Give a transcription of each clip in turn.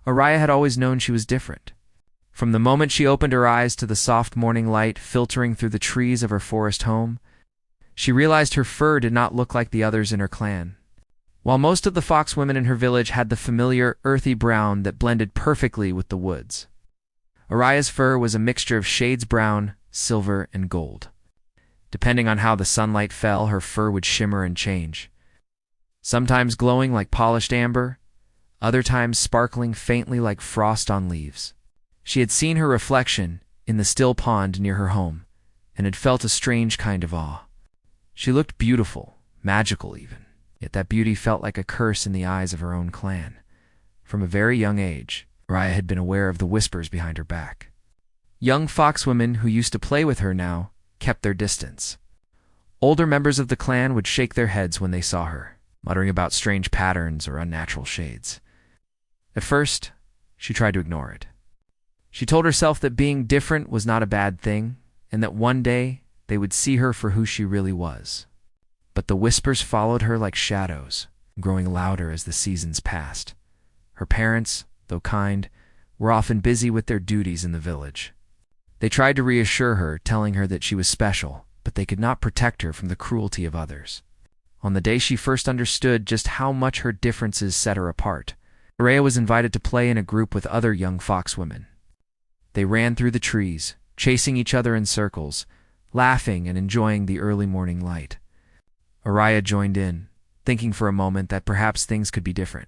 Araya had always known she was different. From the moment she opened her eyes to the soft morning light filtering through the trees of her forest home, she realized her fur did not look like the others in her clan. While most of the fox women in her village had the familiar, earthy brown that blended perfectly with the woods, Araya's fur was a mixture of shades brown, silver, and gold. Depending on how the sunlight fell, her fur would shimmer and change. Sometimes glowing like polished amber, other times sparkling faintly like frost on leaves. She had seen her reflection in the still pond near her home, and had felt a strange kind of awe. She looked beautiful, magical even, yet that beauty felt like a curse in the eyes of her own clan. From a very young age, Araya had been aware of the whispers behind her back. Young foxwomen who used to play with her now kept their distance. Older members of the clan would shake their heads when they saw her, muttering about strange patterns or unnatural shades. At first, she tried to ignore it. She told herself that being different was not a bad thing, and that one day they would see her for who she really was. But the whispers followed her like shadows, growing louder as the seasons passed. Her parents, though kind, were often busy with their duties in the village. They tried to reassure her, telling her that she was special, but they could not protect her from the cruelty of others. On the day she first understood just how much her differences set her apart, Araya was invited to play in a group with other young foxwomen. They ran through the trees, chasing each other in circles, laughing and enjoying the early morning light. Araya joined in, thinking for a moment that perhaps things could be different.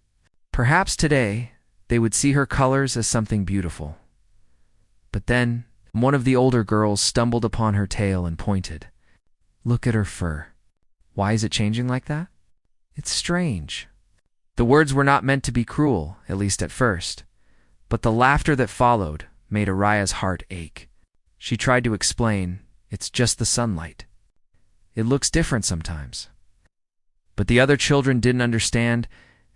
Perhaps today they would see her colors as something beautiful. But then one of the older girls stumbled upon her tail and pointed. "Look at her fur. Why is it changing like that? It's strange." The words were not meant to be cruel, at least at first, but the laughter that followed made Araya's heart ache. She tried to explain, "It's just the sunlight. It looks different sometimes." But the other children didn't understand,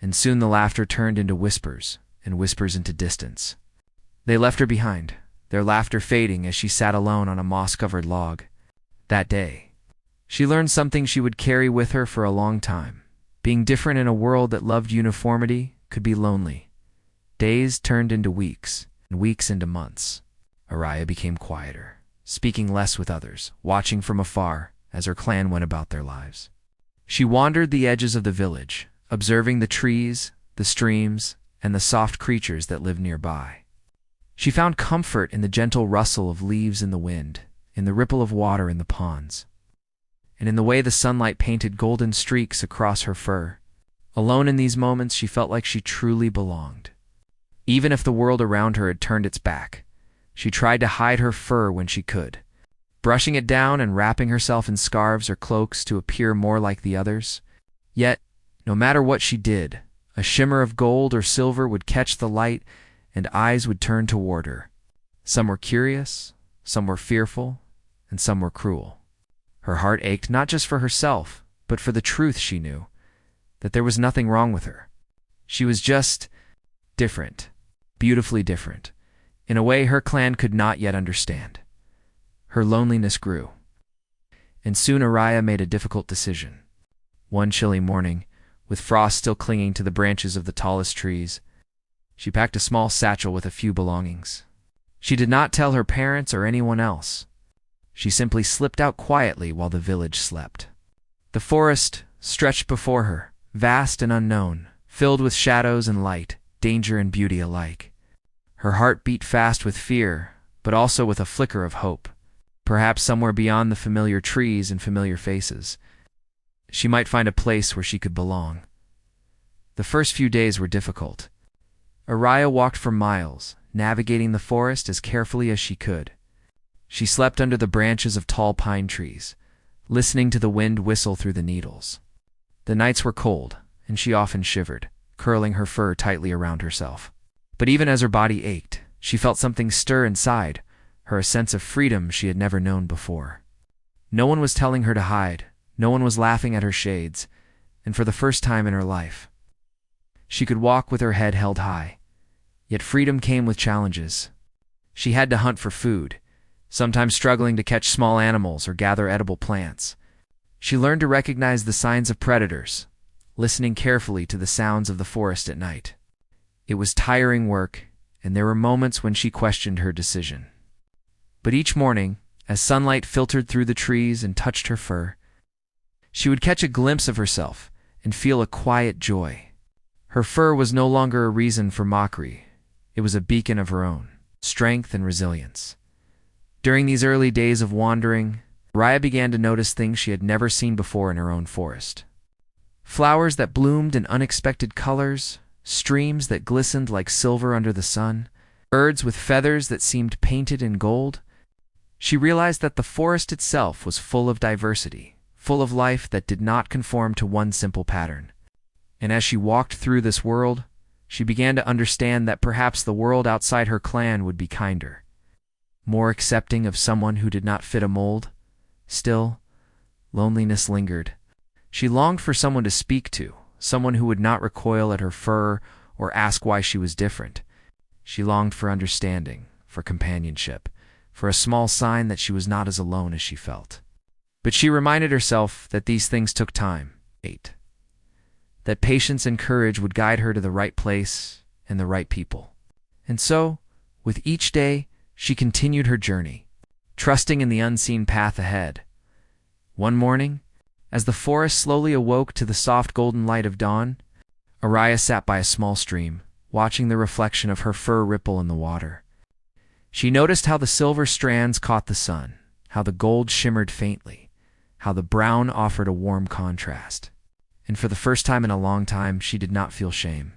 and soon the laughter turned into whispers, and whispers into distance. They left her behind, their laughter fading as she sat alone on a moss-covered log. That day, she learned something she would carry with her for a long time. Being different in a world that loved uniformity could be lonely. Days turned into weeks, and weeks into months. Araya became quieter, speaking less with others, watching from afar as her clan went about their lives. She wandered the edges of the village, observing the trees, the streams, and the soft creatures that lived nearby. She found comfort in the gentle rustle of leaves in the wind, in the ripple of water in the ponds, and in the way the sunlight painted golden streaks across her fur. Alone in these moments, she felt like she truly belonged. Even if the world around her had turned its back, she tried to hide her fur when she could, brushing it down and wrapping herself in scarves or cloaks to appear more like the others. Yet, no matter what she did, a shimmer of gold or silver would catch the light and eyes would turn toward her. Some were curious, some were fearful, and some were cruel. Her heart ached not just for herself, but for the truth she knew, that there was nothing wrong with her. She was just different, beautifully different, in a way her clan could not yet understand. Her loneliness grew, and soon Araya made a difficult decision. One chilly morning, with frost still clinging to the branches of the tallest trees, she packed a small satchel with a few belongings. She did not tell her parents or anyone else. She simply slipped out quietly while the village slept. The forest stretched before her, vast and unknown, filled with shadows and light, danger and beauty alike. Her heart beat fast with fear, but also with a flicker of hope. Perhaps somewhere beyond the familiar trees and familiar faces, she might find a place where she could belong. The first few days were difficult. Araya walked for miles, navigating the forest as carefully as she could. She slept under the branches of tall pine trees, listening to the wind whistle through the needles. The nights were cold, and she often shivered, curling her fur tightly around herself. But even as her body ached, she felt something stir inside her, a sense of freedom she had never known before. No one was telling her to hide, no one was laughing at her shades, and for the first time in her life, she could walk with her head held high. Yet freedom came with challenges. She had to hunt for food, sometimes struggling to catch small animals or gather edible plants. She learned to recognize the signs of predators, listening carefully to the sounds of the forest at night. It was tiring work, and there were moments when she questioned her decision. But each morning, as sunlight filtered through the trees and touched her fur, she would catch a glimpse of herself and feel a quiet joy. Her fur was no longer a reason for mockery. It was a beacon of her own strength and resilience. During these early days of wandering, Raya began to notice things she had never seen before in her own forest. Flowers that bloomed in unexpected colors, streams that glistened like silver under the sun, birds with feathers that seemed painted in gold. She realized that the forest itself was full of diversity, full of life that did not conform to one simple pattern. And as she walked through this world, she began to understand that perhaps the world outside her clan would be kinder, more accepting of someone who did not fit a mold. Still, loneliness lingered. She longed for someone to speak to, someone who would not recoil at her fur or ask why she was different. She longed for understanding, for companionship, for a small sign that she was not as alone as she felt. But she reminded herself that these things took time. 8. That patience and courage would guide her to the right place and the right people. And so, with each day, she continued her journey, trusting in the unseen path ahead. One morning, as the forest slowly awoke to the soft golden light of dawn, Araya sat by a small stream, watching the reflection of her fur ripple in the water. She noticed how the silver strands caught the sun, how the gold shimmered faintly, how the brown offered a warm contrast. And for the first time in a long time, she did not feel shame.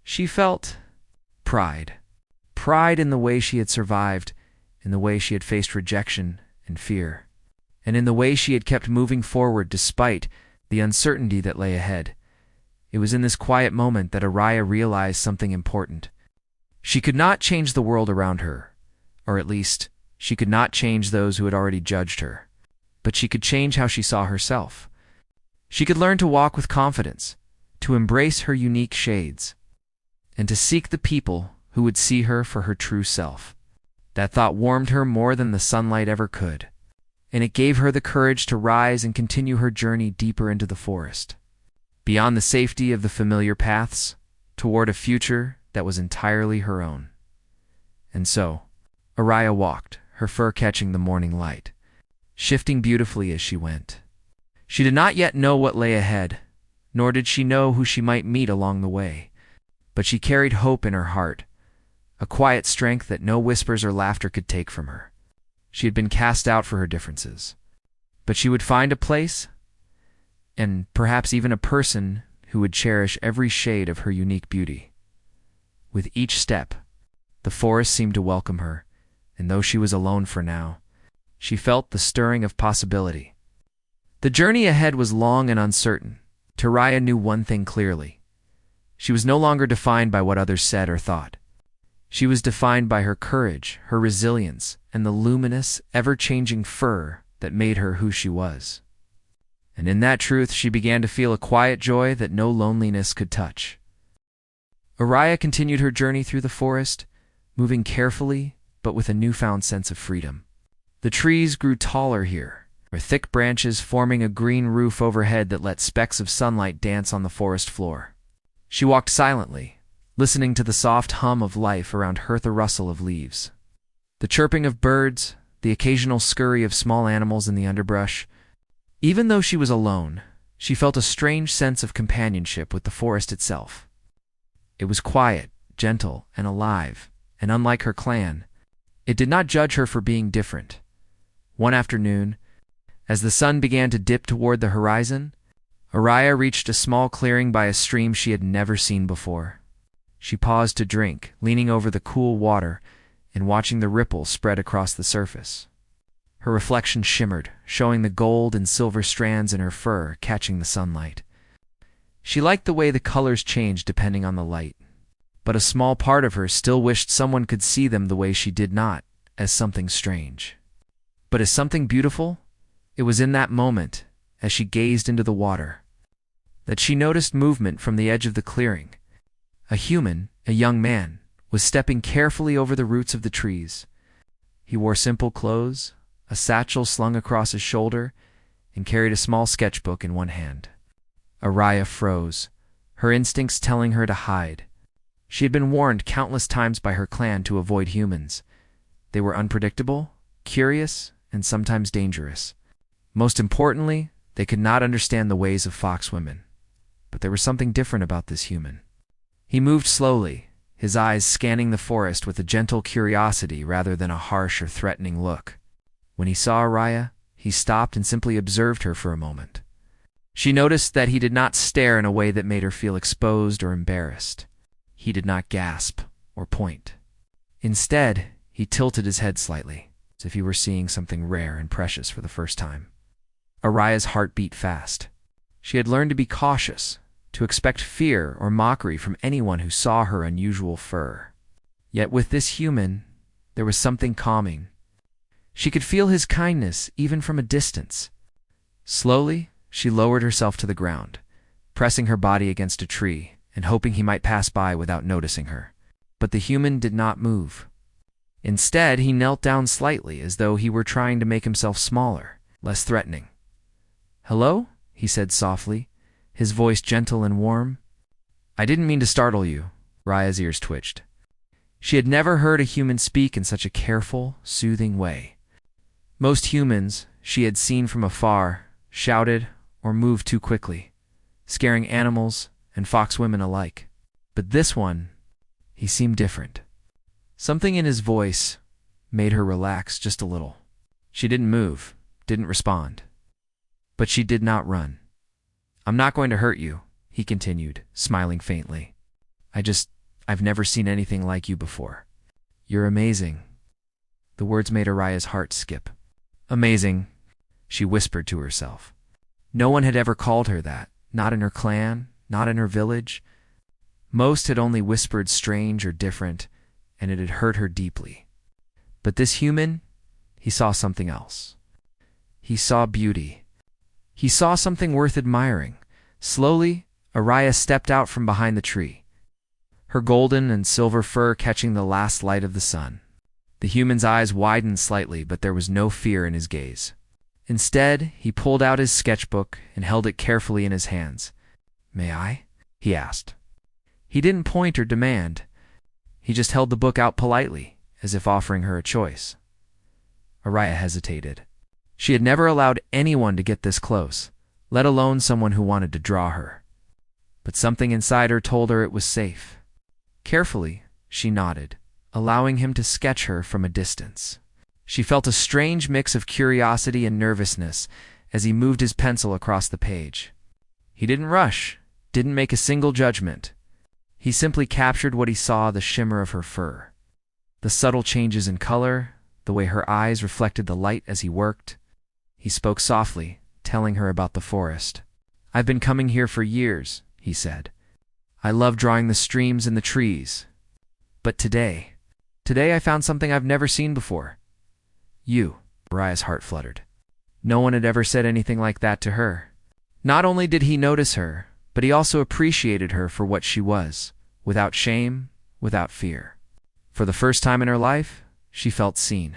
She felt pride. Pride in the way she had survived, in the way she had faced rejection and fear, and in the way she had kept moving forward despite the uncertainty that lay ahead. It was in this quiet moment that Araya realized something important. She could not change the world around her, or at least, she could not change those who had already judged her, but she could change how she saw herself. She could learn to walk with confidence, to embrace her unique shades, and to seek the people who would see her for her true self. That thought warmed her more than the sunlight ever could, and it gave her the courage to rise and continue her journey deeper into the forest, beyond the safety of the familiar paths, toward a future that was entirely her own. And so, Araya walked, her fur catching the morning light, shifting beautifully as she went. She did not yet know what lay ahead, nor did she know who she might meet along the way, but she carried hope in her heart, a quiet strength that no whispers or laughter could take from her. She had been cast out for her differences, but she would find a place, and perhaps even a person, who would cherish every shade of her unique beauty. With each step, the forest seemed to welcome her, and though she was alone for now, she felt the stirring of possibility. The journey ahead was long and uncertain. Araya knew one thing clearly. She was no longer defined by what others said or thought. She was defined by her courage, her resilience, and the luminous, ever-changing fur that made her who she was. And in that truth, she began to feel a quiet joy that no loneliness could touch. Araya continued her journey through the forest, moving carefully, but with a newfound sense of freedom. The trees grew taller here, their thick branches forming a green roof overhead that let specks of sunlight dance on the forest floor. She walked silently, listening to the soft hum of life around her, the rustle of leaves, the chirping of birds, the occasional scurry of small animals in the underbrush. Even though she was alone, she felt a strange sense of companionship with the forest itself. It was quiet, gentle, and alive, and unlike her clan, it did not judge her for being different. One afternoon, as the sun began to dip toward the horizon, Araya reached a small clearing by a stream she had never seen before. She paused to drink, leaning over the cool water and watching the ripples spread across the surface. Her reflection shimmered, showing the gold and silver strands in her fur catching the sunlight. She liked the way the colors changed depending on the light, but a small part of her still wished someone could see them the way she did, not as something strange, but as something beautiful. It was in that moment, as she gazed into the water, that she noticed movement from the edge of the clearing. A human, a young man, was stepping carefully over the roots of the trees. He wore simple clothes, a satchel slung across his shoulder, and carried a small sketchbook in one hand. Araya froze, her instincts telling her to hide. She had been warned countless times by her clan to avoid humans. They were unpredictable, curious, and sometimes dangerous. Most importantly, they could not understand the ways of fox women. But there was something different about this human. He moved slowly, his eyes scanning the forest with a gentle curiosity rather than a harsh or threatening look. When he saw Araya, he stopped and simply observed her for a moment. She noticed that he did not stare in a way that made her feel exposed or embarrassed. He did not gasp or point. Instead, he tilted his head slightly, as if he were seeing something rare and precious for the first time. Araya's heart beat fast. She had learned to be cautious, to expect fear or mockery from anyone who saw her unusual fur. Yet with this human, there was something calming. She could feel his kindness even from a distance. Slowly, she lowered herself to the ground, pressing her body against a tree and hoping he might pass by without noticing her. But the human did not move. Instead, he knelt down slightly as though he were trying to make himself smaller, less threatening. "Hello?" he said softly, his voice gentle and warm. "I didn't mean to startle you." Raya's ears twitched. She had never heard a human speak in such a careful, soothing way. Most humans she had seen from afar shouted or moved too quickly, scaring animals and fox women alike. But this one, he seemed different. Something in his voice made her relax just a little. She didn't move, didn't respond. But she did not run. "I'm not going to hurt you," he continued, smiling faintly. I've never seen anything like you before. You're amazing." The words made Araya's heart skip. "Amazing," she whispered to herself. No one had ever called her that, not in her clan, not in her village. Most had only whispered strange or different, and it had hurt her deeply. But this human, he saw something else. He saw beauty. He saw something worth admiring. Slowly, Araya stepped out from behind the tree, her golden and silver fur catching the last light of the sun. The human's eyes widened slightly, but there was no fear in his gaze. Instead, he pulled out his sketchbook and held it carefully in his hands. "May I?" he asked. He didn't point or demand. He just held the book out politely, as if offering her a choice. Araya hesitated. She had never allowed anyone to get this close, let alone someone who wanted to draw her. But something inside her told her it was safe. Carefully, she nodded, allowing him to sketch her from a distance. She felt a strange mix of curiosity and nervousness as he moved his pencil across the page. He didn't rush, didn't make a single judgment. He simply captured what he saw: the shimmer of her fur, the subtle changes in color, the way her eyes reflected the light as he worked. He spoke softly, telling her about the forest. "I've been coming here for years," he said. "I love drawing the streams and the trees. But today I found something I've never seen before. You." Araya's heart fluttered. No one had ever said anything like that to her. Not only did he notice her, but he also appreciated her for what she was, without shame, without fear. For the first time in her life, she felt seen.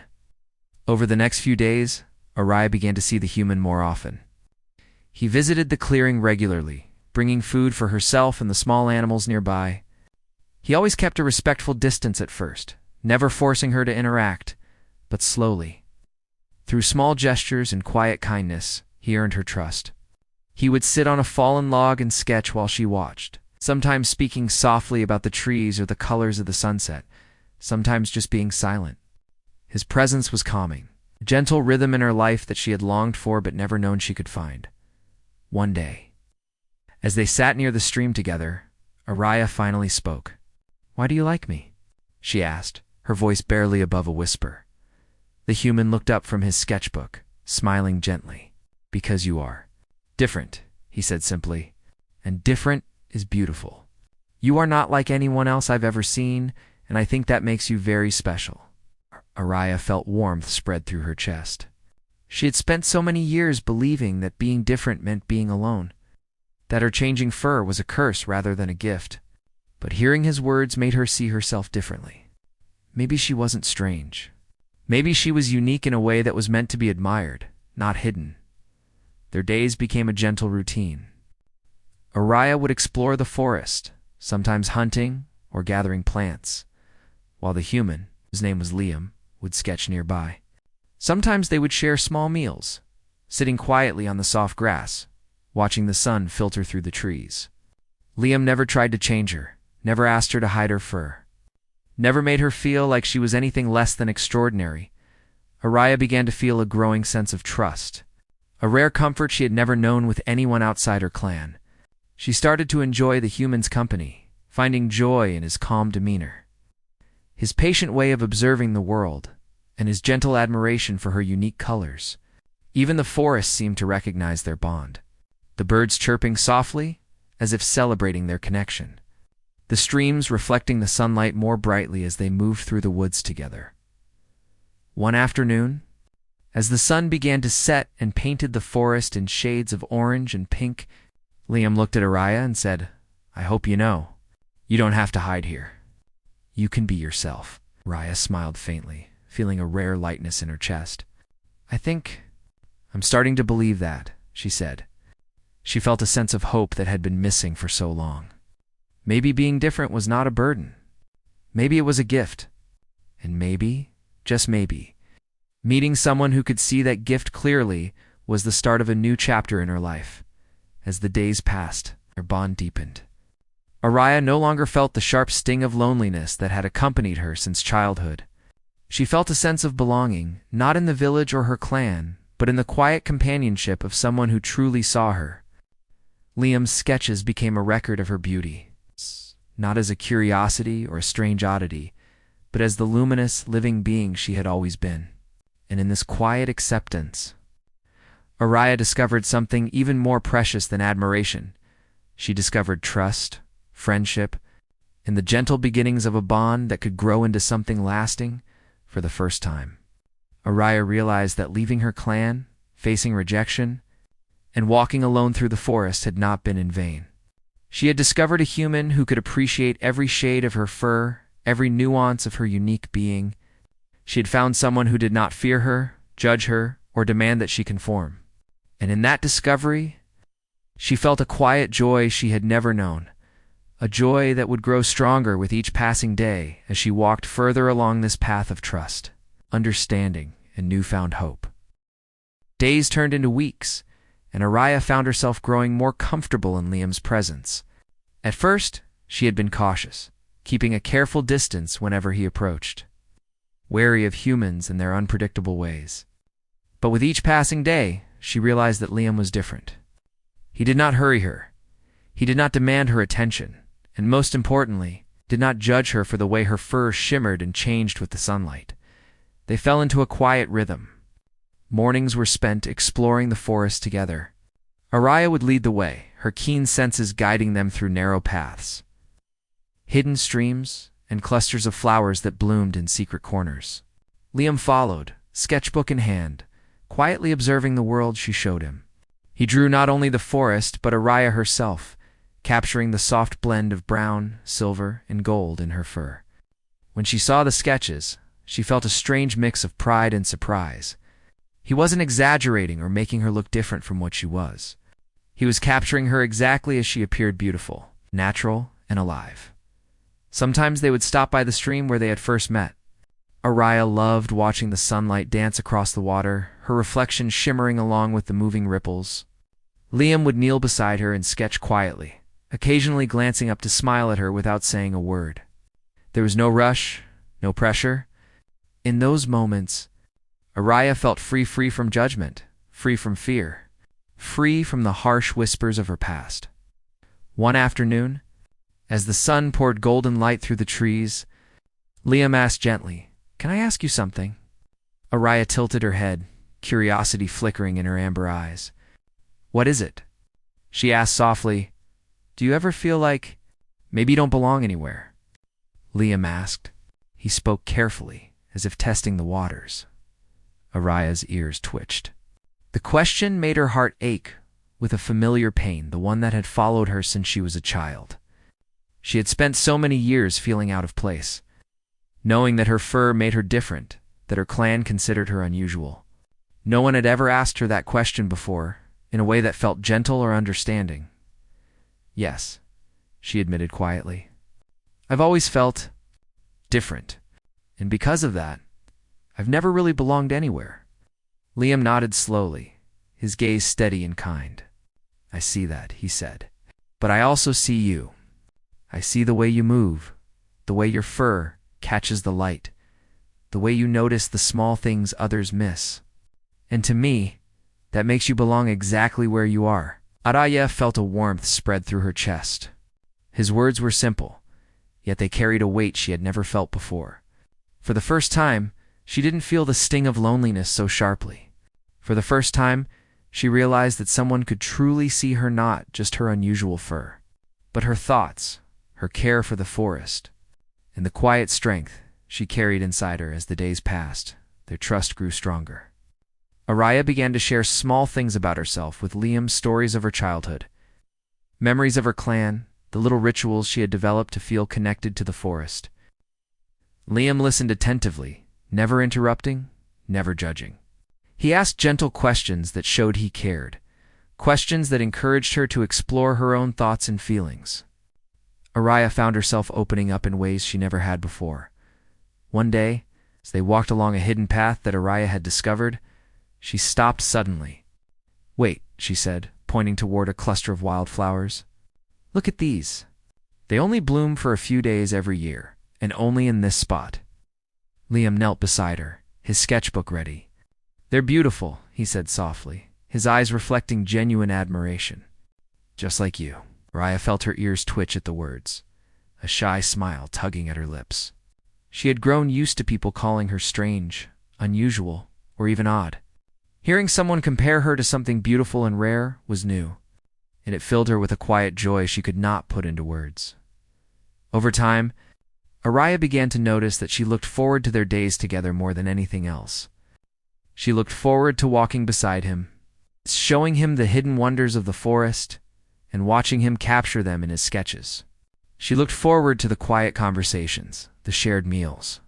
Over the next few days, Araya began to see the human more often. He visited the clearing regularly, bringing food for herself and the small animals nearby. He always kept a respectful distance at first, never forcing her to interact, but slowly. Through small gestures and quiet kindness, he earned her trust. He would sit on a fallen log and sketch while she watched, sometimes speaking softly about the trees or the colors of the sunset, sometimes just being silent. His presence was calming, a gentle rhythm in her life that she had longed for but never known she could find. One day, as they sat near the stream together, Araya finally spoke. "Why do you like me?" she asked, her voice barely above a whisper. The human looked up from his sketchbook, smiling gently. "Because you are different," he said simply, "and different is beautiful. You are not like anyone else I've ever seen, and I think that makes you very special." Araya felt warmth spread through her chest. She had spent so many years believing that being different meant being alone, that her changing fur was a curse rather than a gift. But hearing his words made her see herself differently. Maybe she wasn't strange. Maybe she was unique in a way that was meant to be admired, not hidden. Their days became a gentle routine. Araya would explore the forest, sometimes hunting, or gathering plants, while the human, whose name was Liam, would sketch nearby. Sometimes they would share small meals, sitting quietly on the soft grass, watching the sun filter through the trees. Liam never tried to change her, never asked her to hide her fur, never made her feel like she was anything less than extraordinary. Araya began to feel a growing sense of trust, a rare comfort she had never known with anyone outside her clan. She started to enjoy the human's company, finding joy in his calm demeanor, his patient way of observing the world, and his gentle admiration for her unique colors. Even the forest seemed to recognize their bond, the birds chirping softly, as if celebrating their connection, the streams reflecting the sunlight more brightly as they moved through the woods together. One afternoon, as the sun began to set and painted the forest in shades of orange and pink, Liam looked at Araya and said, "I hope you know, you don't have to hide here. You can be yourself." Araya smiled faintly, feeling a rare lightness in her chest. I'm starting to believe that," she said. She felt a sense of hope that had been missing for so long. Maybe being different was not a burden. Maybe it was a gift. And maybe, just maybe, meeting someone who could see that gift clearly was the start of a new chapter in her life. As the days passed, their bond deepened. Araya no longer felt the sharp sting of loneliness that had accompanied her since childhood. She felt a sense of belonging, not in the village or her clan, but in the quiet companionship of someone who truly saw her. Liam's sketches became a record of her beauty, not as a curiosity or a strange oddity, but as the luminous, living being she had always been. And in this quiet acceptance, Araya discovered something even more precious than admiration. She discovered trust, friendship, and the gentle beginnings of a bond that could grow into something lasting for the first time. Araya realized that leaving her clan, facing rejection, and walking alone through the forest had not been in vain. She had discovered a human who could appreciate every shade of her fur, every nuance of her unique being. She had found someone who did not fear her, judge her, or demand that she conform. And in that discovery, she felt a quiet joy she had never known, a joy that would grow stronger with each passing day as she walked further along this path of trust, understanding, and newfound hope. Days turned into weeks, and Araya found herself growing more comfortable in Liam's presence. At first, she had been cautious, keeping a careful distance whenever he approached, wary of humans and their unpredictable ways. But with each passing day, she realized that Liam was different. He did not hurry her. He did not demand her attention, and most importantly, did not judge her for the way her fur shimmered and changed with the sunlight. They fell into a quiet rhythm. Mornings were spent exploring the forest together. Araya would lead the way, her keen senses guiding them through narrow paths, hidden streams, and clusters of flowers that bloomed in secret corners. Liam followed, sketchbook in hand, quietly observing the world she showed him. He drew not only the forest, but Araya herself, capturing the soft blend of brown, silver, and gold in her fur. When she saw the sketches, she felt a strange mix of pride and surprise. He wasn't exaggerating or making her look different from what she was. He was capturing her exactly as she appeared, beautiful, natural, and alive. Sometimes they would stop by the stream where they had first met. Araya loved watching the sunlight dance across the water, her reflection shimmering along with the moving ripples. Liam would kneel beside her and sketch quietly, occasionally glancing up to smile at her without saying a word. There was no rush, no pressure. In those moments, Araya felt free from judgment, free from fear, free from the harsh whispers of her past. One afternoon, as the sun poured golden light through the trees, Liam asked gently, "Can I ask you something?" Araya tilted her head, curiosity flickering in her amber eyes. "What is it?" She asked softly. "Do you ever feel like maybe you don't belong anywhere?" Liam asked. He spoke carefully, as if testing the waters. Araya's ears twitched. The question made her heart ache with a familiar pain, the one that had followed her since she was a child. She had spent so many years feeling out of place, knowing that her fur made her different, that her clan considered her unusual. No one had ever asked her that question before, in a way that felt gentle or understanding. "Yes," she admitted quietly. I've always felt different, and because of that, I've never really belonged anywhere. Liam nodded slowly, his gaze steady and kind. I see that, he said. But I also see you. I see the way you move, the way your fur catches the light, the way you notice the small things others miss. And to me, that makes you belong exactly where you are. Araya felt a warmth spread through her chest. His words were simple, yet they carried a weight she had never felt before. For the first time, she didn't feel the sting of loneliness so sharply. For the first time, she realized that someone could truly see her, not just her unusual fur, but her thoughts, her care for the forest, and the quiet strength she carried inside her. As the days passed, their trust grew stronger. Araya began to share small things about herself with Liam, stories of her childhood, memories of her clan, the little rituals she had developed to feel connected to the forest. Liam listened attentively, never interrupting, never judging. He asked gentle questions that showed he cared, questions that encouraged her to explore her own thoughts and feelings. Araya found herself opening up in ways she never had before. One day, as they walked along a hidden path that Araya had discovered, she stopped suddenly. Wait, she said, pointing toward a cluster of wildflowers. Look at these. They only bloom for a few days every year, and only in this spot. Liam knelt beside her, his sketchbook ready. They're beautiful, he said softly, his eyes reflecting genuine admiration. Just like you. Araya felt her ears twitch at the words, a shy smile tugging at her lips. She had grown used to people calling her strange, unusual, or even odd. Hearing someone compare her to something beautiful and rare was new, and it filled her with a quiet joy she could not put into words. Over time, Araya began to notice that she looked forward to their days together more than anything else. She looked forward to walking beside him, showing him the hidden wonders of the forest, and watching him capture them in his sketches. She looked forward to the quiet conversations, the shared meals,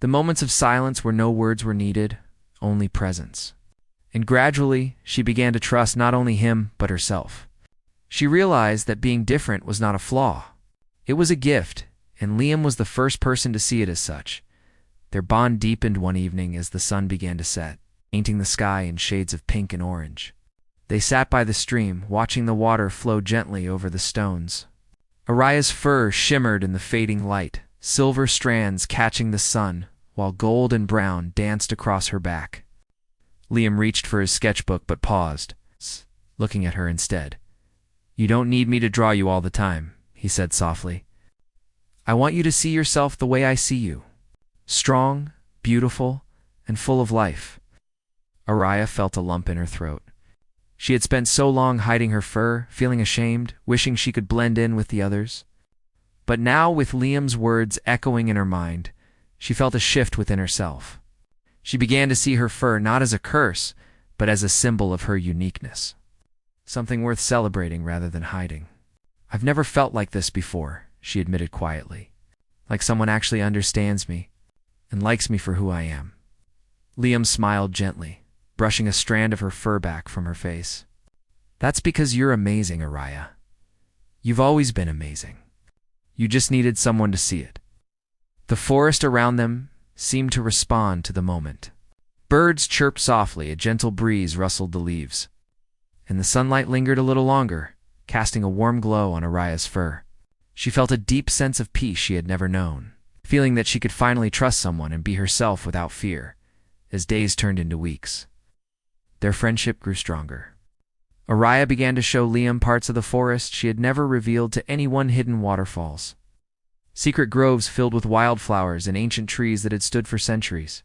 the moments of silence where no words were needed, only presence. And gradually, she began to trust not only him, but herself. She realized that being different was not a flaw. It was a gift, and Liam was the first person to see it as such. Their bond deepened one evening as the sun began to set, painting the sky in shades of pink and orange. They sat by the stream, watching the water flow gently over the stones. Araya's fur shimmered in the fading light, silver strands catching the sun, while gold and brown danced across her back. Liam reached for his sketchbook but paused, looking at her instead. You don't need me to draw you all the time, he said softly. I want you to see yourself the way I see you. Strong, beautiful, and full of life. Araya felt a lump in her throat. She had spent so long hiding her fur, feeling ashamed, wishing she could blend in with the others. But now, with Liam's words echoing in her mind, she felt a shift within herself. She began to see her fur not as a curse, but as a symbol of her uniqueness. Something worth celebrating rather than hiding. I've never felt like this before, she admitted quietly. Like someone actually understands me and likes me for who I am. Liam smiled gently, brushing a strand of her fur back from her face. That's because you're amazing, Araya. You've always been amazing. You just needed someone to see it. The forest around them seemed to respond to the moment. Birds chirped softly, a gentle breeze rustled the leaves, and the sunlight lingered a little longer, casting a warm glow on Araya's fur. She felt a deep sense of peace she had never known, feeling that she could finally trust someone and be herself without fear, as days turned into weeks. Their friendship grew stronger. Araya began to show Liam parts of the forest she had never revealed to anyone, hidden waterfalls, secret groves filled with wildflowers and ancient trees that had stood for centuries.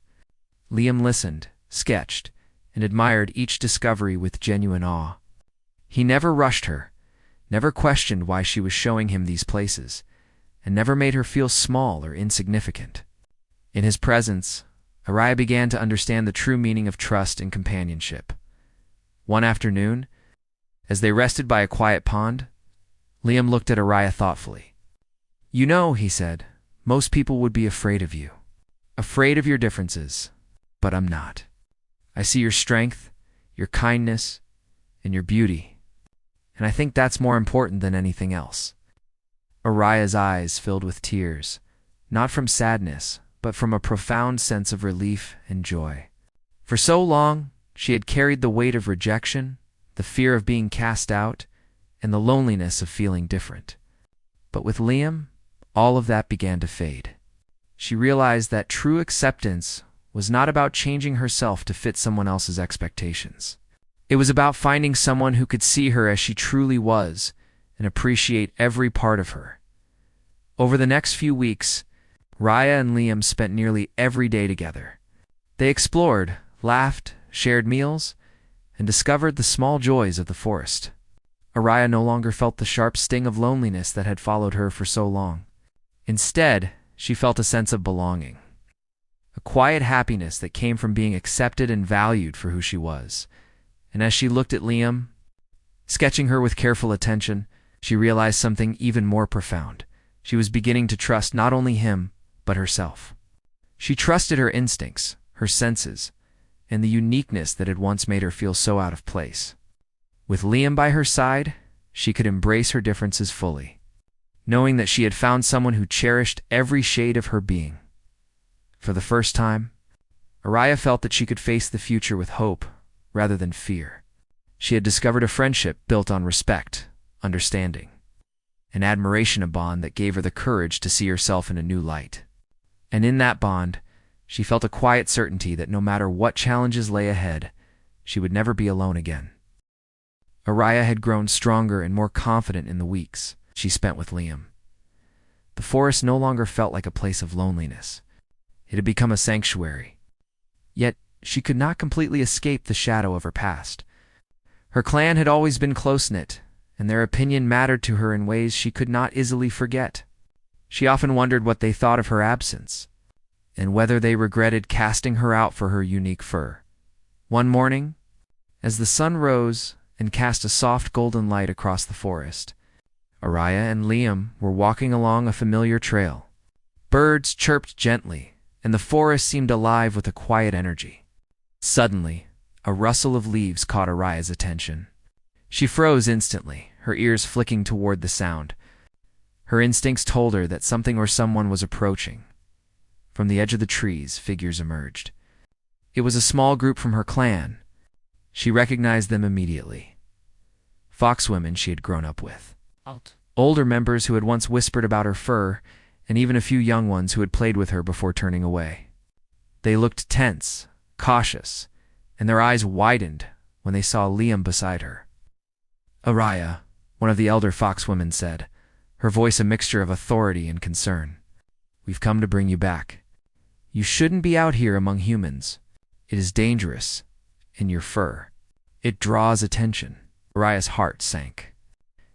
Liam listened, sketched, and admired each discovery with genuine awe. He never rushed her, never questioned why she was showing him these places, and never made her feel small or insignificant. In his presence, Araya began to understand the true meaning of trust and companionship. One afternoon, as they rested by a quiet pond, Liam looked at Araya thoughtfully. You know, he said, most people would be afraid of you, afraid of your differences, but I'm not. I see your strength, your kindness, and your beauty, and I think that's more important than anything else. Araya's eyes filled with tears, not from sadness, but from a profound sense of relief and joy. For so long, she had carried the weight of rejection, the fear of being cast out, and the loneliness of feeling different. But with Liam, all of that began to fade. She realized that true acceptance was not about changing herself to fit someone else's expectations. It was about finding someone who could see her as she truly was and appreciate every part of her. Over the next few weeks, Raya and Liam spent nearly every day together. They explored, laughed, shared meals, and discovered the small joys of the forest. Araya no longer felt the sharp sting of loneliness that had followed her for so long. Instead, she felt a sense of belonging, a quiet happiness that came from being accepted and valued for who she was. And as she looked at Liam, sketching her with careful attention, she realized something even more profound. She was beginning to trust not only him, but herself. She trusted her instincts, her senses, and the uniqueness that had once made her feel so out of place. With Liam by her side, she could embrace her differences fully, knowing that she had found someone who cherished every shade of her being. For the first time, Araya felt that she could face the future with hope rather than fear. She had discovered a friendship built on respect, understanding, and admiration, a bond that gave her the courage to see herself in a new light. And in that bond, she felt a quiet certainty that no matter what challenges lay ahead, she would never be alone again. Araya had grown stronger and more confident in the weeks she spent with Liam. The forest no longer felt like a place of loneliness. It had become a sanctuary. Yet, she could not completely escape the shadow of her past. Her clan had always been close-knit, and their opinion mattered to her in ways she could not easily forget. She often wondered what they thought of her absence, and whether they regretted casting her out for her unique fur. One morning, as the sun rose and cast a soft golden light across the forest, Araya and Liam were walking along a familiar trail. Birds chirped gently, and the forest seemed alive with a quiet energy. Suddenly, a rustle of leaves caught Araya's attention. She froze instantly, her ears flicking toward the sound. Her instincts told her that something or someone was approaching. From the edge of the trees, figures emerged. It was a small group from her clan. She recognized them immediately. Foxwomen she had grown up with. Older members who had once whispered about her fur, and even a few young ones who had played with her before turning away. They looked tense, cautious, and their eyes widened when they saw Liam beside her. "Araya," one of the elder foxwomen said, her voice a mixture of authority and concern. "We've come to bring you back. You shouldn't be out here among humans. It is dangerous, and your fur. It draws attention." Araya's heart sank.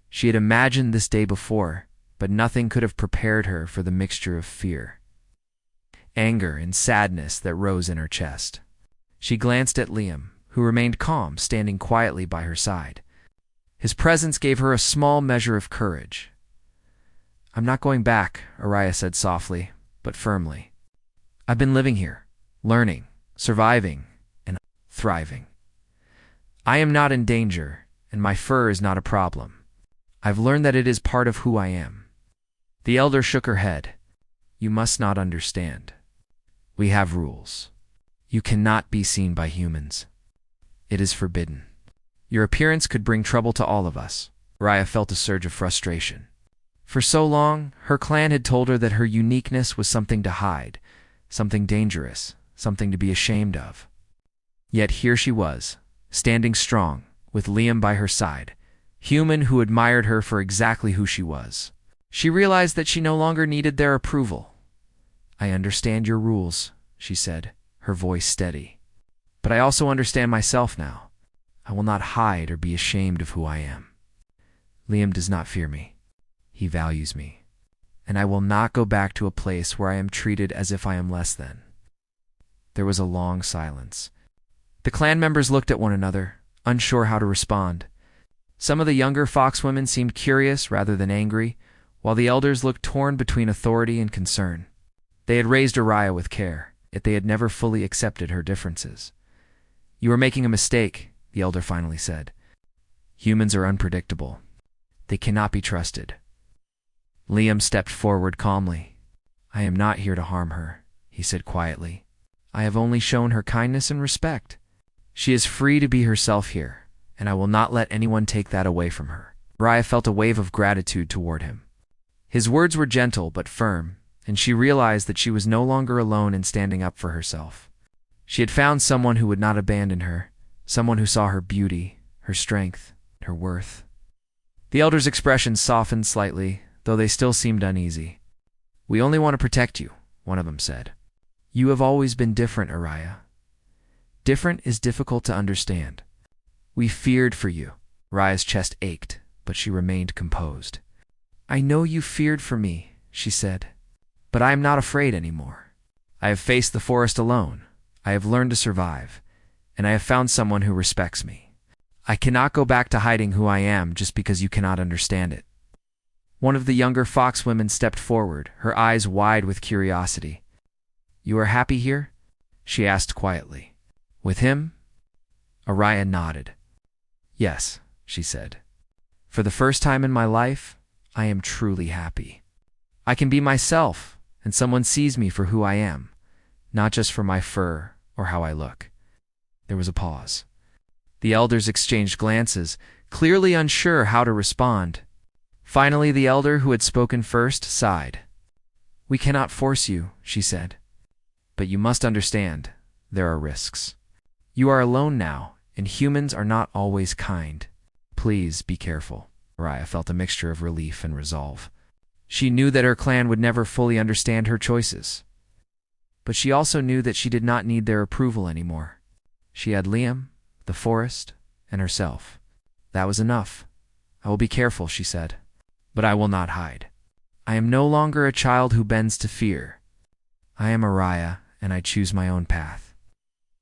She had imagined this day before, but nothing could have prepared her for the mixture of fear, anger, and sadness that rose in her chest. She glanced at Liam, who remained calm, standing quietly by her side. His presence gave her a small measure of courage. "I'm not going back," Araya said softly, but firmly. "I've been living here, learning, surviving, and thriving. I am not in danger, and my fur is not a problem. I've learned that it is part of who I am." The elder shook her head. "You must not understand. We have rules. You cannot be seen by humans. It is forbidden. Your appearance could bring trouble to all of us." Araya felt a surge of frustration. For so long, her clan had told her that her uniqueness was something to hide, something dangerous, something to be ashamed of. Yet here she was, standing strong, with Liam by her side, human who admired her for exactly who she was. She realized that she no longer needed their approval. "I understand your rules," she said, her voice steady. "But I also understand myself now. I will not hide or be ashamed of who I am. Liam does not fear me. He values me. And I will not go back to a place where I am treated as if I am less than." There was a long silence. The clan members looked at one another, unsure how to respond. Some of the younger foxwomen seemed curious rather than angry, while the elders looked torn between authority and concern. They had raised Araya with care, yet they had never fully accepted her differences. "You are making a mistake," the elder finally said. "Humans are unpredictable. They cannot be trusted." Liam stepped forward calmly. "I am not here to harm her," he said quietly. "I have only shown her kindness and respect. She is free to be herself here, and I will not let anyone take that away from her." Araya felt a wave of gratitude toward him. His words were gentle but firm, and she realized that she was no longer alone in standing up for herself. She had found someone who would not abandon her, someone who saw her beauty, her strength, her worth. The elder's expression softened slightly, though they still seemed uneasy. "We only want to protect you," one of them said. "You have always been different, Araya. Different is difficult to understand. We feared for you." Araya's chest ached, but she remained composed. "I know you feared for me," she said, "but I am not afraid anymore. I have faced the forest alone. I have learned to survive, and I have found someone who respects me. I cannot go back to hiding who I am just because you cannot understand it." One of the younger fox women stepped forward, her eyes wide with curiosity. "You are happy here?" she asked quietly. "With him?" Araya nodded. "Yes," she said. "For the first time in my life, I am truly happy. I can be myself, and someone sees me for who I am, not just for my fur or how I look." There was a pause. The elders exchanged glances, clearly unsure how to respond. Finally, the elder who had spoken first sighed. "We cannot force you," she said. "But you must understand, there are risks. You are alone now, and humans are not always kind. Please be careful." Araya felt a mixture of relief and resolve. She knew that her clan would never fully understand her choices. But she also knew that she did not need their approval anymore. She had Liam, the forest, and herself. That was enough. "I will be careful," she said, "but I will not hide. I am no longer a child who bends to fear. I am Araya, and I choose my own path."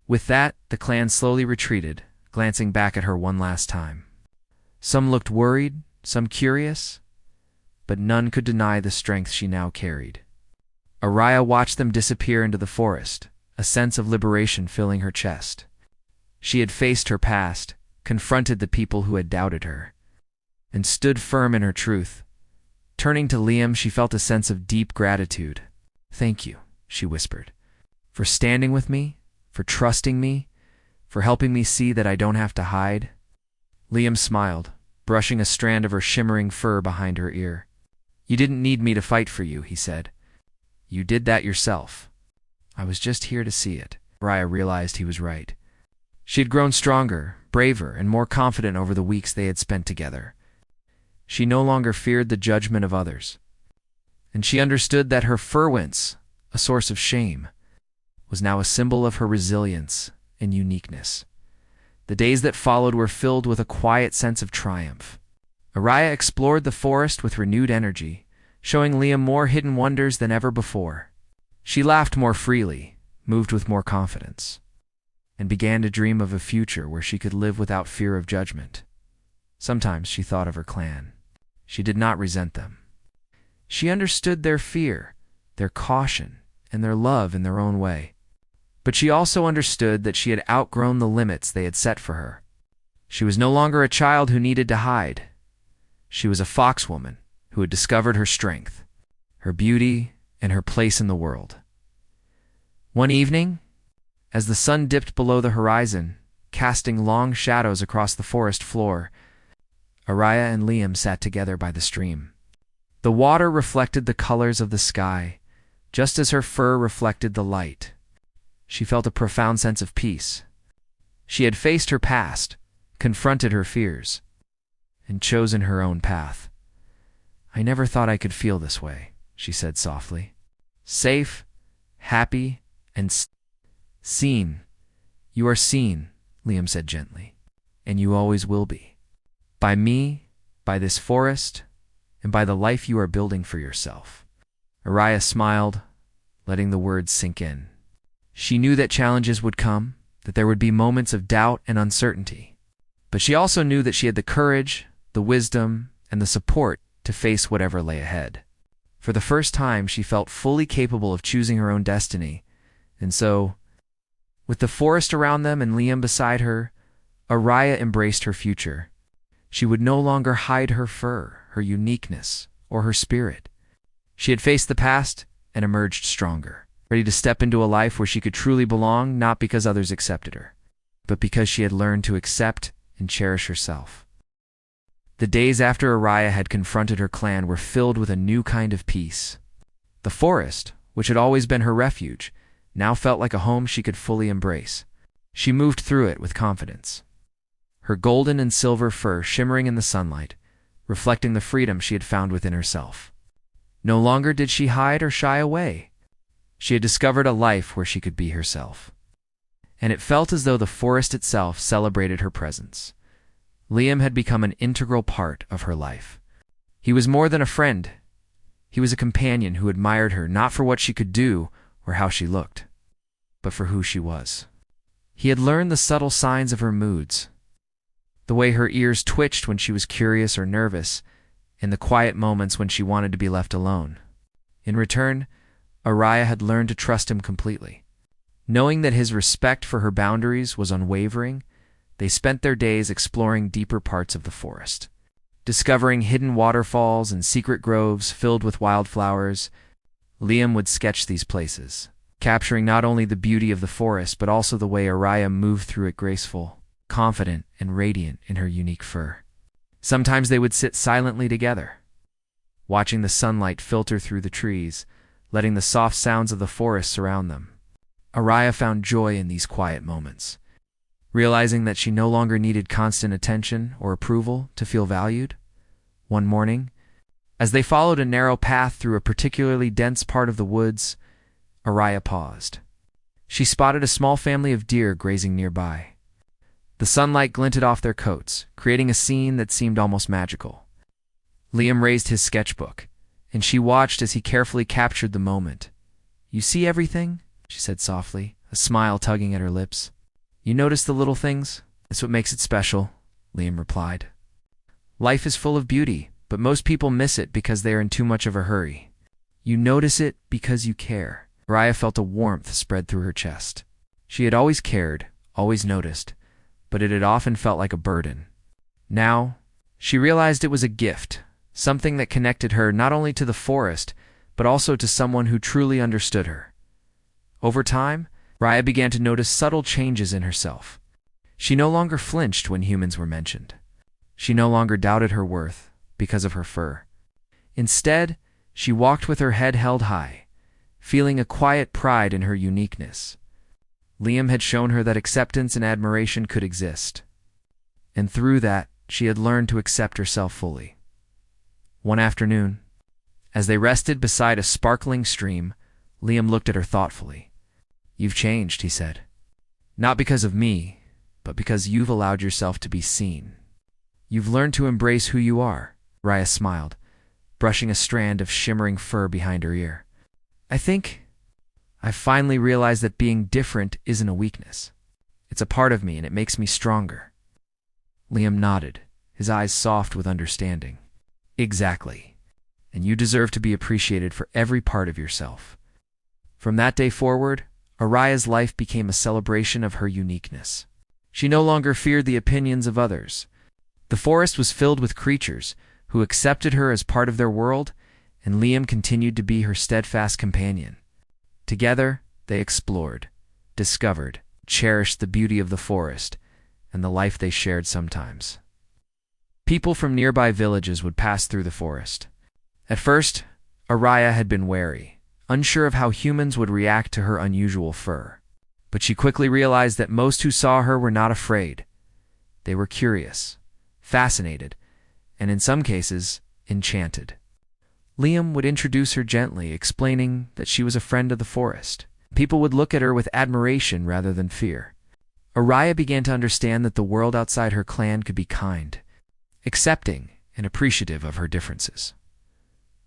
With that, the clan slowly retreated, glancing back at her one last time. Some looked worried, some curious, but none could deny the strength she now carried. Araya watched them disappear into the forest, a sense of liberation filling her chest. She had faced her past, confronted the people who had doubted her, and stood firm in her truth. Turning to Liam, she felt a sense of deep gratitude. "Thank you," she whispered, "for standing with me, for trusting me, for helping me see that I don't have to hide." Liam smiled, brushing a strand of her shimmering fur behind her ear. "You didn't need me to fight for you," he said. "You did that yourself. I was just here to see it." Araya realized he was right. She had grown stronger, braver, and more confident over the weeks they had spent together. She no longer feared the judgment of others. And she understood that her fur wince, a source of shame, was now a symbol of her resilience and uniqueness. The days that followed were filled with a quiet sense of triumph. Araya explored the forest with renewed energy, showing Liam more hidden wonders than ever before. She laughed more freely, moved with more confidence, and began to dream of a future where she could live without fear of judgment. Sometimes she thought of her clan. She did not resent them. She understood their fear, their caution, and their love in their own way. But she also understood that she had outgrown the limits they had set for her. She was no longer a child who needed to hide. She was a foxwoman who had discovered her strength, her beauty, and her place in the world. One evening, as the sun dipped below the horizon, casting long shadows across the forest floor, Araya and Liam sat together by the stream. The water reflected the colors of the sky, just as her fur reflected the light. She felt a profound sense of peace. She had faced her past, confronted her fears, and chosen her own path. "I never thought I could feel this way," she said softly. "Safe, happy, and seen." "You are seen," Liam said gently, "and you always will be. By me, by this forest, and by the life you are building for yourself." Araya smiled, letting the words sink in. She knew that challenges would come, that there would be moments of doubt and uncertainty. But she also knew that she had the courage, the wisdom, and the support to face whatever lay ahead. For the first time, she felt fully capable of choosing her own destiny. And so, with the forest around them and Liam beside her, Araya embraced her future. She would no longer hide her fur, her uniqueness, or her spirit. She had faced the past and emerged stronger, ready to step into a life where she could truly belong, not because others accepted her, but because she had learned to accept and cherish herself. The days after Araya had confronted her clan were filled with a new kind of peace. The forest, which had always been her refuge, now felt like a home she could fully embrace. She moved through it with confidence, her golden and silver fur shimmering in the sunlight, reflecting the freedom she had found within herself. No longer did she hide or shy away. She had discovered a life where she could be herself. And it felt as though the forest itself celebrated her presence. Liam had become an integral part of her life. He was more than a friend. He was a companion who admired her not for what she could do or how she looked, but for who she was. He had learned the subtle signs of her moods, the way her ears twitched when she was curious or nervous, and the quiet moments when she wanted to be left alone. In return, Araya had learned to trust him completely. Knowing that his respect for her boundaries was unwavering, they spent their days exploring deeper parts of the forest, discovering hidden waterfalls and secret groves filled with wildflowers. Liam would sketch these places, capturing not only the beauty of the forest but also the way Araya moved through it, graceful, confident, and radiant in her unique fur. Sometimes they would sit silently together, watching the sunlight filter through the trees, letting the soft sounds of the forest surround them. Araya found joy in these quiet moments, realizing that she no longer needed constant attention or approval to feel valued. One morning, as they followed a narrow path through a particularly dense part of the woods, Araya paused. She spotted a small family of deer grazing nearby. The sunlight glinted off their coats, creating a scene that seemed almost magical. Liam raised his sketchbook, and she watched as he carefully captured the moment. "You see everything?" she said softly, a smile tugging at her lips. "You notice the little things? That's what makes it special," Liam replied. "Life is full of beauty, but most people miss it because they are in too much of a hurry. You notice it because you care." Araya felt a warmth spread through her chest. She had always cared, always noticed, but it had often felt like a burden. Now, she realized it was a gift, something that connected her not only to the forest, but also to someone who truly understood her. Over time, Araya began to notice subtle changes in herself. She no longer flinched when humans were mentioned. She no longer doubted her worth because of her fur. Instead, she walked with her head held high, feeling a quiet pride in her uniqueness. Liam had shown her that acceptance and admiration could exist, and through that, she had learned to accept herself fully. One afternoon, as they rested beside a sparkling stream, Liam looked at her thoughtfully. "You've changed," he said. "Not because of me, but because you've allowed yourself to be seen. You've learned to embrace who you are." Araya smiled, brushing a strand of shimmering fur behind her ear. "I think I've finally realized that being different isn't a weakness. It's a part of me, and it makes me stronger." Liam nodded, his eyes soft with understanding. "Exactly. And you deserve to be appreciated for every part of yourself." From that day forward, Araya's life became a celebration of her uniqueness. She no longer feared the opinions of others. The forest was filled with creatures who accepted her as part of their world, and Liam continued to be her steadfast companion. Together, they explored, discovered, cherished the beauty of the forest and the life they shared sometimes. People from nearby villages would pass through the forest. At first, Araya had been wary, unsure of how humans would react to her unusual fur. But she quickly realized that most who saw her were not afraid. They were curious, fascinated, and in some cases, enchanted. Liam would introduce her gently, explaining that she was a friend of the forest. People would look at her with admiration rather than fear. Araya began to understand that the world outside her clan could be kind, accepting, and appreciative of her differences.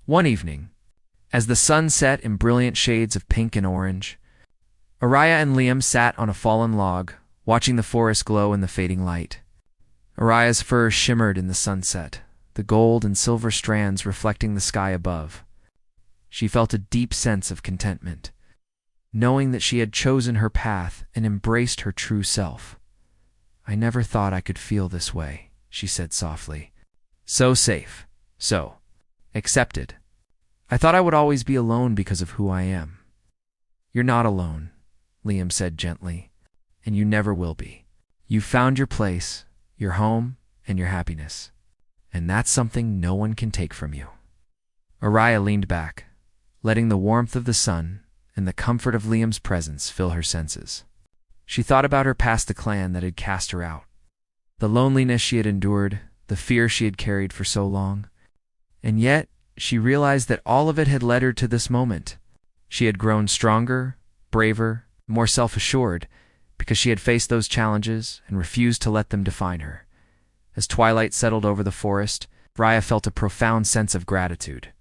One evening, as the sun set in brilliant shades of pink and orange, Araya and Liam sat on a fallen log, watching the forest glow in the fading light. Araya's fur shimmered in the sunset, the gold and silver strands reflecting the sky above. She felt a deep sense of contentment, knowing that she had chosen her path and embraced her true self. "I never thought I could feel this way," she said softly. "So safe, so accepted." I thought I would always be alone because of who I am. You're not alone, Liam said gently, and you never will be. You've found your place, your home, and your happiness, and that's something no one can take from you. Araya leaned back, letting the warmth of the sun and the comfort of Liam's presence fill her senses. She thought about her past the clan that had cast her out, the loneliness she had endured, the fear she had carried for so long, and yet she realized that all of it had led her to this moment. She had grown stronger, braver, more self-assured, because she had faced those challenges and refused to let them define her. As twilight settled over the forest, Raya felt a profound sense of gratitude.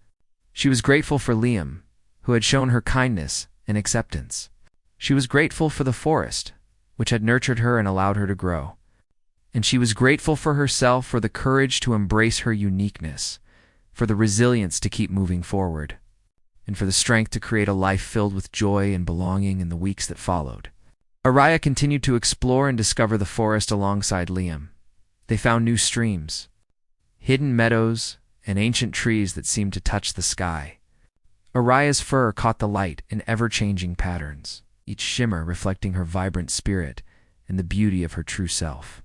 She was grateful for Liam, who had shown her kindness and acceptance. She was grateful for the forest, which had nurtured her and allowed her to grow. And she was grateful for herself for the courage to embrace her uniqueness, for the resilience to keep moving forward, and for the strength to create a life filled with joy and belonging in the weeks that followed. Araya continued to explore and discover the forest alongside Liam. They found new streams, hidden meadows, and ancient trees that seemed to touch the sky. Araya's fur caught the light in ever-changing patterns, each shimmer reflecting her vibrant spirit and the beauty of her true self.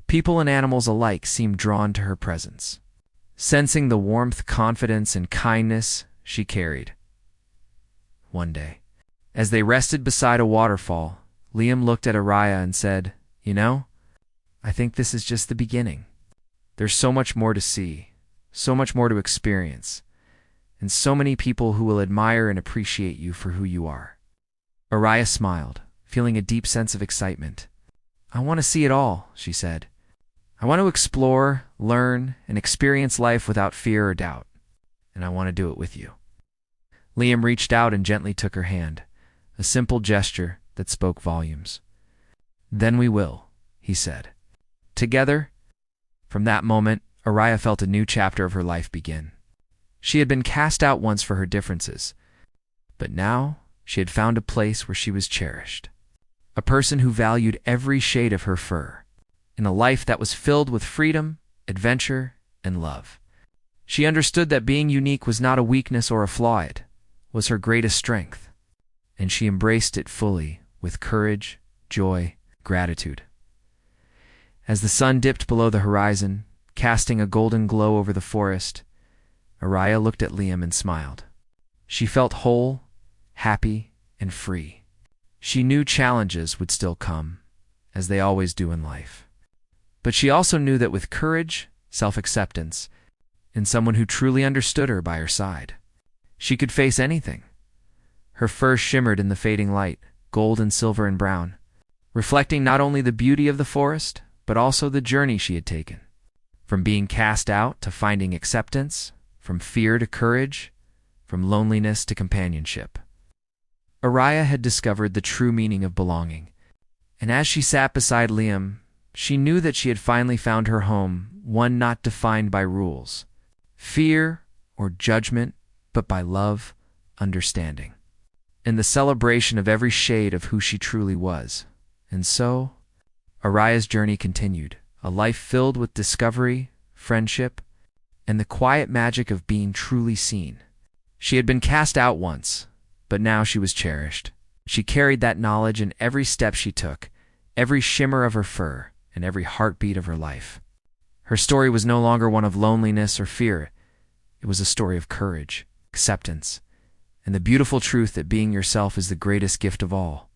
People and animals alike seemed drawn to her presence, sensing the warmth, confidence, and kindness she carried. One day, as they rested beside a waterfall, Liam looked at Araya and said, "You know, I think this is just the beginning. There's so much more to see, so much more to experience, and so many people who will admire and appreciate you for who you are." Araya smiled, feeling a deep sense of excitement. "I want to see it all," she said. "I want to explore, learn, and experience life without fear or doubt, and I want to do it with you." Liam reached out and gently took her hand, a simple gesture that spoke volumes. "Then we will," he said. Together, from that moment, Araya felt a new chapter of her life begin. She had been cast out once for her differences, but now she had found a place where she was cherished, a person who valued every shade of her fur, in a life that was filled with freedom, adventure, and love. She understood that being unique was not a weakness or a flaw, it was her greatest strength, and she embraced it fully with courage, joy, gratitude. As the sun dipped below the horizon, casting a golden glow over the forest, Araya looked at Liam and smiled. She felt whole, happy, and free. She knew challenges would still come, as they always do in life. But she also knew that with courage, self-acceptance, and someone who truly understood her by her side, she could face anything. Her fur shimmered in the fading light, gold and silver and brown, reflecting not only the beauty of the forest, but also the journey she had taken. From being cast out to finding acceptance, from fear to courage, from loneliness to companionship. Araya had discovered the true meaning of belonging, and as she sat beside Liam, she knew that she had finally found her home, one not defined by rules, fear, or judgment, but by love, understanding, and the celebration of every shade of who she truly was. And so, Araya's journey continued, a life filled with discovery, friendship, and the quiet magic of being truly seen. She had been cast out once, but now she was cherished. She carried that knowledge in every step she took, every shimmer of her fur, and every heartbeat of her life. Her story was no longer one of loneliness or fear. It was a story of courage, acceptance, and the beautiful truth that being yourself is the greatest gift of all.